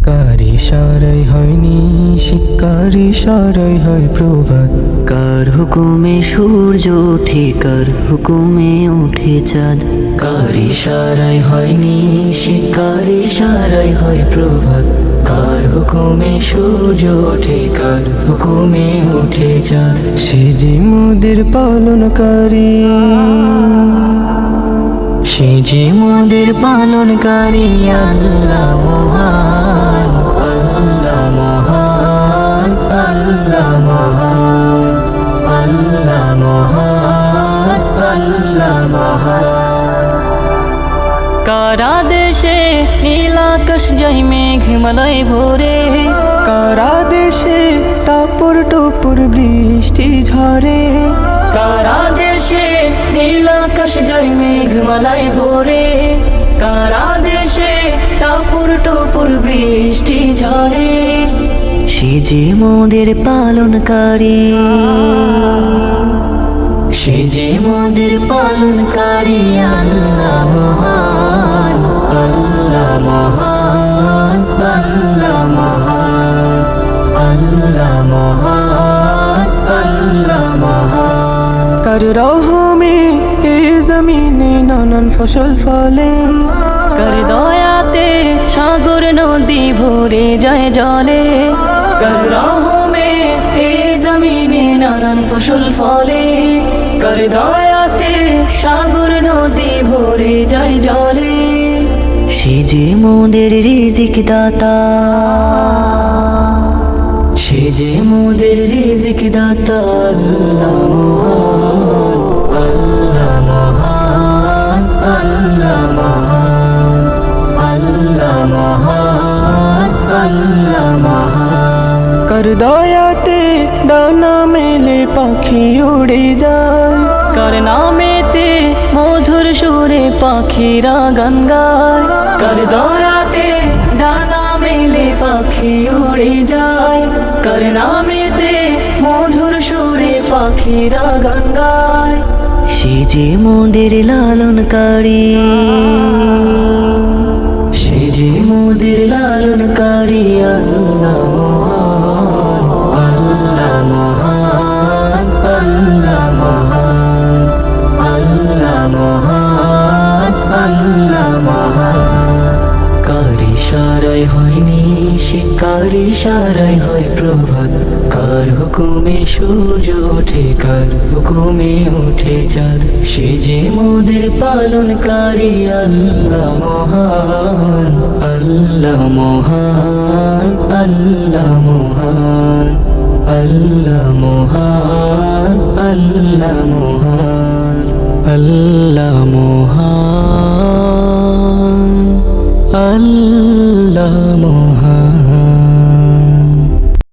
কার ইশারায় হয়নি শিকার ইশারায় হয় প্রভাত। কার হুকুমে সূর্য ওঠে, কার হুকুমে ওঠে চাঁদ। কার ইশারায় হয়নি শিকার ইশারায় হয় প্রভাত। কার হুকুমে সূর্য ওঠে, কার হুকুমে ওঠে চাঁদ। সে যে মোদের পালনকারী, সে যে মোদের পালনকারী। আল্লাহ মহান, আল্লাহ মহান, আল্লাহ মহান, আল্লাহ মহান, আল্লাহ মহান। কারা দেশে নীল আকাশ যাই মেঘমালায় ভরে, কারা দেশে টাপুর টুপুর বৃষ্টি ঝরে। কারা দেশে নীল আকাশ যাই মেঘমালায় ভরে, কারা দেশে টাপুর টুপুর বৃষ্টি ঝরে। সে যে মোদের পালনকারী, সে যে মোদের পালনকারী। আল্লাহ মহান, আল্লাহ মহান, আল্লাহ মহান, আল্লাহ মহান, আল্লাহ মহান। কার রহমে এ জমিনে নানান ফসল ফলে, কার দয়াতে সাগর নদী ভরে যায় জলে। কার রহমে এ জমিনে নানান ফসল ফলে, কার দয়াতে সাগর নদী ভরে যায় জলে। সে যে মোদের রিজিক দাতা, সে যে মোদের রিজিক দাতা। আল্লাহ মহান, আল্লাহ মহান, আল্লাহ মহান, আল্লাহ মহান, আল্লাহ মহান। কার দয়াতে ডানা মেলে পাখি উড়ে যায়, কার নামেতে মধুর সুরে পাখিরা গান গায়। কার দয়াতে ডানা মেলে পাখি উড়ে যায়, কার নামেতে মধুর সুরে পাখিরা গান গায়। সে যে মোদের লালনকারী, সে যে মোদের লালনকারী। আল্লাহ মহান, আল্লাহ মহান, আল্লাহ মহান, আল্লাহ মহান, আল্লাহ মহান। কার ইশারায় হয়নি শিকার ইশারায় হয় প্রভাত। কার হুকুমে সূর্য ওঠে, কার হুকুমে ওঠে চাঁদ। সে যে মোদের পালনকারী। আল্লাহ মহান, আল্লাহ মহান, আল্লাহ মহান, আল্লাহ মহান, আল্লাহ মহান, আল্লাহ মহান, আল্লাহ মহান।